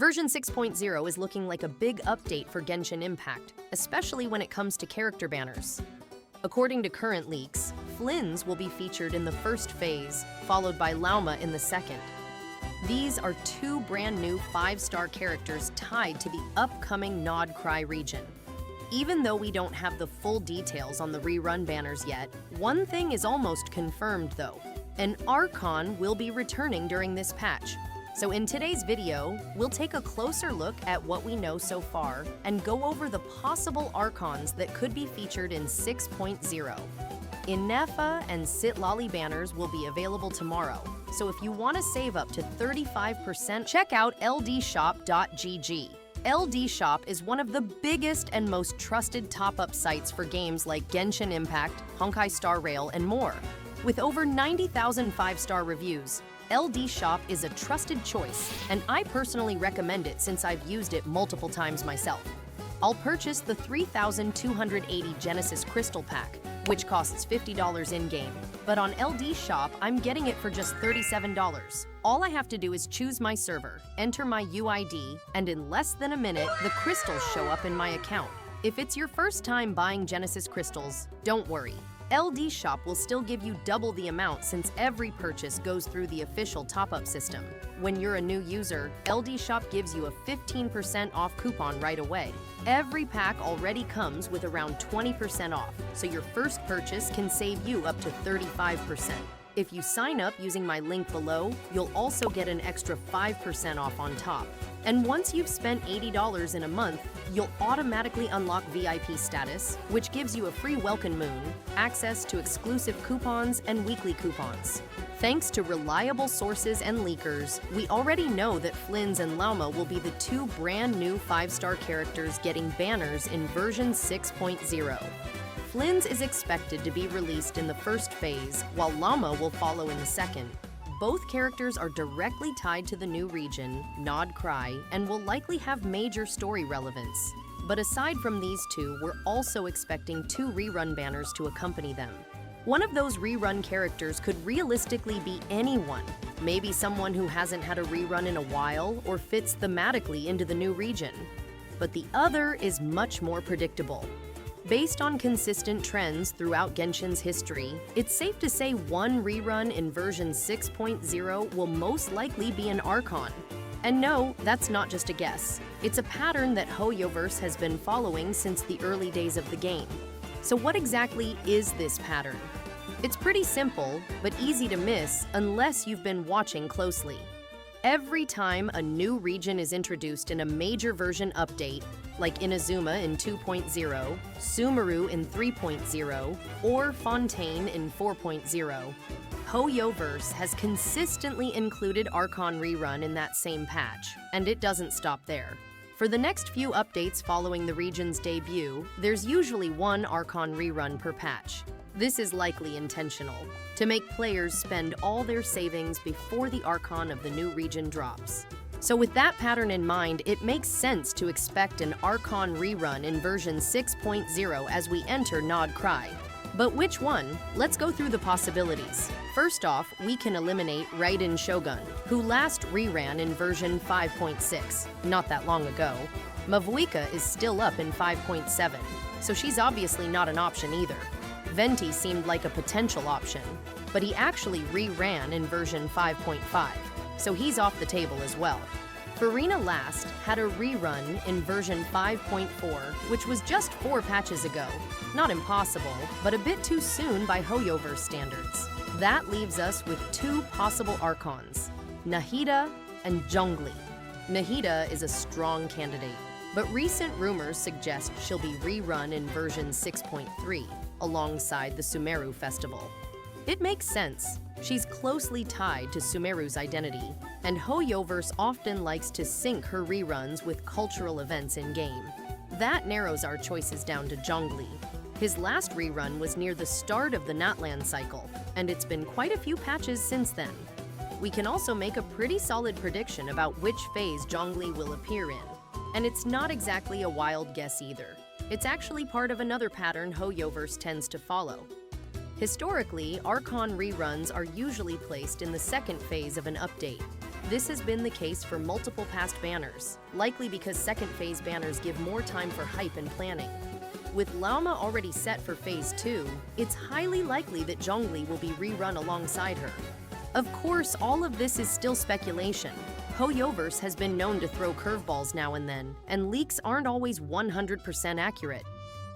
Version 6.0 is looking like a big update for Genshin Impact, especially when it comes to character banners. According to current leaks, Flin's will be featured in the first phase, followed by Lauma in the second. These are two brand new 5-star characters tied to the upcoming Nod Krai region. Even though we don't have the full details on the rerun banners yet, one thing is almost confirmed though. An Archon will be returning during this patch. So in today's video, we'll take a closer look at what we know so far and go over the possible Archons that could be featured in 6.0. Inefa and Sitlali banners will be available tomorrow, so if you want to save up to 35%, check out LDShop.gg. LDShop is one of the biggest and most trusted top-up sites for games like Genshin Impact, Honkai Star Rail, and more. With over 90,000 5-star reviews, LDShop is a trusted choice, and I personally recommend it since I've used it multiple times myself. I'll purchase the 3,280 Genesis Crystal Pack, which costs $50 in-game, but on LDShop, I'm getting it for just $37. All I have to do is choose my server, enter my UID, and in less than a minute, the crystals show up in my account. If it's your first time buying Genesis crystals, don't worry. LDShop will still give you double the amount since every purchase goes through the official top-up system. When you're a new user, LDShop gives you a 15% off coupon right away. Every pack already comes with around 20% off, so your first purchase can save you up to 35%. If you sign up using my link below, you'll also get an extra 5% off on top. And once you've spent $80 in a month, you'll automatically unlock VIP status, which gives you a free welcome moon, access to exclusive coupons, and weekly coupons. Thanks to reliable sources and leakers, we already know that Flin's and Lauma will be the two brand new 5-star characters getting banners in version 6.0. Flin's is expected to be released in the first phase, while Lauma will follow in the second. Both characters are directly tied to the new region, Nod Krai, and will likely have major story relevance. But aside from these two, we're also expecting 2 rerun banners to accompany them. One of those rerun characters could realistically be anyone, maybe someone who hasn't had a rerun in a while or fits thematically into the new region. But the other is much more predictable. Based on consistent trends throughout Genshin's history, it's safe to say one rerun in version 6.0 will most likely be an Archon. And no, that's not just a guess. It's a pattern that Hoyoverse has been following since the early days of the game. So what exactly is this pattern? It's pretty simple, but easy to miss unless you've been watching closely. Every time a new region is introduced in a major version update, like Inazuma in 2.0, Sumeru in 3.0, or Fontaine in 4.0, Hoyoverse has consistently included Archon Rerun in that same patch, and it doesn't stop there. For the next few updates following the region's debut, there's usually one Archon Rerun per patch. This is likely intentional, to make players spend all their savings before the Archon of the new region drops. So with that pattern in mind, it makes sense to expect an Archon rerun in version 6.0 as we enter Nod Krai. But which one? Let's go through the possibilities. First off, we can eliminate Raiden Shogun, who last reran in version 5.6, not that long ago. Mavuika is still up in 5.7, so she's obviously not an option either. Venti seemed like a potential option, but he actually reran in version 5.5, so he's off the table as well. Farina last had a rerun in version 5.4, which was just 4 patches ago. Not impossible, but a bit too soon by Hoyoverse standards. That leaves us with 2 possible Archons, Nahida and Zhongli. Nahida is a strong candidate, but recent rumors suggest she'll be rerun in version 6.3, alongside the Sumeru Festival. It makes sense. She's closely tied to Sumeru's identity, and Hoyoverse often likes to sync her reruns with cultural events in-game. That narrows our choices down to Zhongli. His last rerun was near the start of the Natlan cycle, and it's been quite a few patches since then. We can also make a pretty solid prediction about which phase Zhongli will appear in, and it's not exactly a wild guess either. It's actually part of another pattern Hoyoverse tends to follow. Historically, Archon reruns are usually placed in the second phase of an update. This has been the case for multiple past banners, likely because second phase banners give more time for hype and planning. With Lauma already set for Phase 2, it's highly likely that Zhongli will be rerun alongside her. Of course, all of this is still speculation. Hoyoverse has been known to throw curveballs now and then, and leaks aren't always 100% accurate.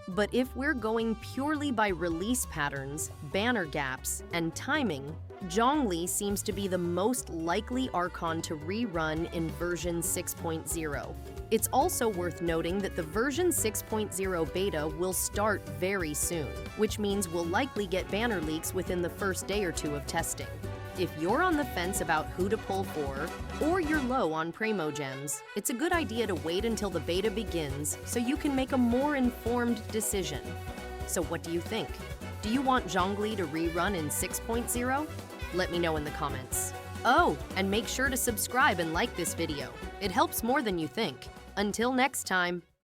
But if we're going purely by release patterns, banner gaps, and timing, Zhongli seems to be the most likely Archon to rerun in version 6.0. It's also worth noting that the version 6.0 beta will start very soon, which means we'll likely get banner leaks within the first day or two of testing. If you're on the fence about who to pull for, or you're low on Primo Gems, it's a good idea to wait until the beta begins so you can make a more informed decision. So what do you think? Do you want Zhongli to rerun in 6.0? Let me know in the comments. Oh, and make sure to subscribe and like this video. It helps more than you think. Until next time.